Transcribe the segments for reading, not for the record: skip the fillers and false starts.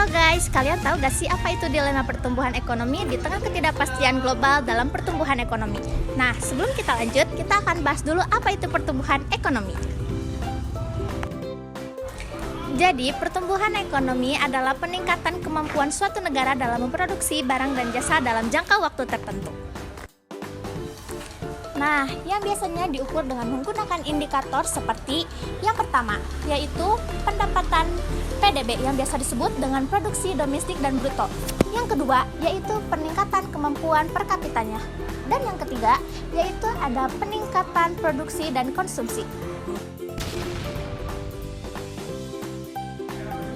Halo guys, kalian tahu gak sih apa itu dilema pertumbuhan ekonomi di tengah ketidakpastian global dalam pertumbuhan ekonomi? Nah, sebelum kita lanjut, kita akan bahas dulu apa itu pertumbuhan ekonomi. Jadi, pertumbuhan ekonomi adalah peningkatan kemampuan suatu negara dalam memproduksi barang dan jasa dalam jangka waktu tertentu. Nah, yang biasanya diukur dengan menggunakan indikator seperti yang pertama, yaitu pendapatan PDB yang biasa disebut dengan produksi domestik dan bruto. Yang kedua, yaitu peningkatan kemampuan per kapitanya. Dan yang ketiga, yaitu ada peningkatan produksi dan konsumsi.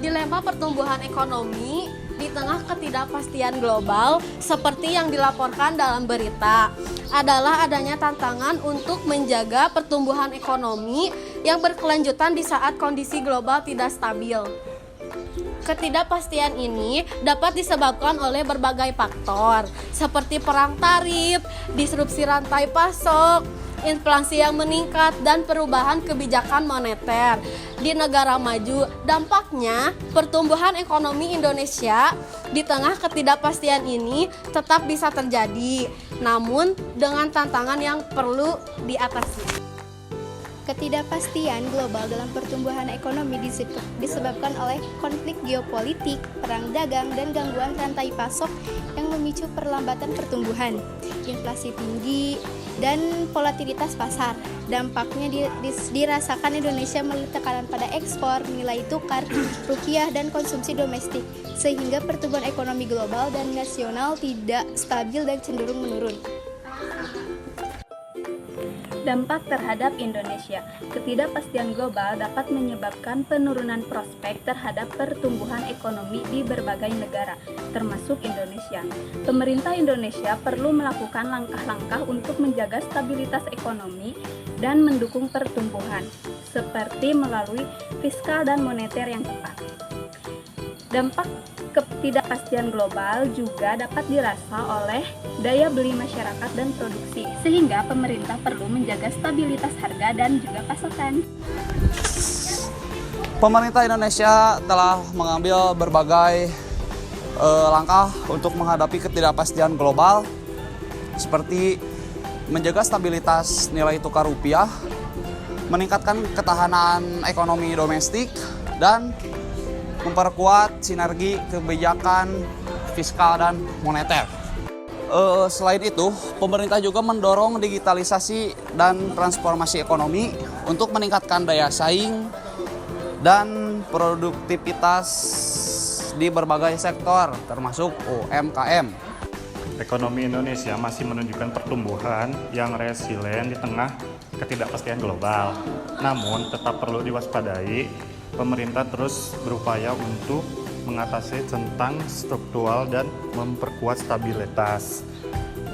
Dilema pertumbuhan ekonomi di tengah ketidakpastian global seperti yang dilaporkan dalam berita adalah adanya tantangan untuk menjaga pertumbuhan ekonomi yang berkelanjutan di saat kondisi global tidak stabil. Ketidakpastian ini dapat disebabkan oleh berbagai faktor seperti perang tarif, disrupsi rantai pasok, inflasi yang meningkat, dan perubahan kebijakan moneter di negara maju. Dampaknya, pertumbuhan ekonomi Indonesia di tengah ketidakpastian ini tetap bisa terjadi, namun dengan tantangan yang perlu diatasi. Ketidakpastian global dalam pertumbuhan ekonomi disebabkan oleh konflik geopolitik, perang dagang, dan gangguan rantai pasok yang memicu perlambatan pertumbuhan, inflasi tinggi, dan volatilitas pasar. Dampaknya dirasakan Indonesia melalui tekanan pada ekspor, nilai tukar, rupiah, dan konsumsi domestik, sehingga pertumbuhan ekonomi global dan nasional tidak stabil dan cenderung menurun. Dampak terhadap Indonesia. Ketidakpastian global dapat menyebabkan penurunan prospek terhadap pertumbuhan ekonomi di berbagai negara, termasuk Indonesia. Pemerintah Indonesia perlu melakukan langkah-langkah untuk menjaga stabilitas ekonomi dan mendukung pertumbuhan, seperti melalui fiskal dan moneter yang tepat. Dampak ketidakpastian global juga dapat dirasa oleh daya beli masyarakat dan produksi, sehingga pemerintah perlu menjaga stabilitas harga dan juga pasokan. Pemerintah Indonesia telah mengambil berbagai langkah untuk menghadapi ketidakpastian global, seperti menjaga stabilitas nilai tukar rupiah, meningkatkan ketahanan ekonomi domestik, dan memperkuat sinergi kebijakan fiskal dan moneter. Selain itu, pemerintah juga mendorong digitalisasi dan transformasi ekonomi untuk meningkatkan daya saing dan produktivitas di berbagai sektor, termasuk UMKM. Ekonomi Indonesia masih menunjukkan pertumbuhan yang resilient di tengah ketidakpastian global. Namun, tetap perlu diwaspadai. Pemerintah terus berupaya untuk mengatasi tentang struktural dan memperkuat stabilitas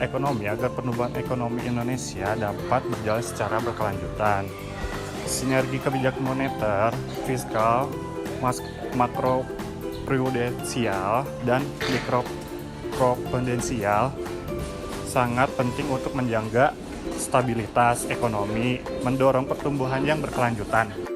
ekonomi agar pertumbuhan ekonomi Indonesia dapat berjalan secara berkelanjutan. Sinergi kebijakan moneter, fiskal, makroprudensial, dan mikroprudensial sangat penting untuk menjaga stabilitas ekonomi, mendorong pertumbuhan yang berkelanjutan.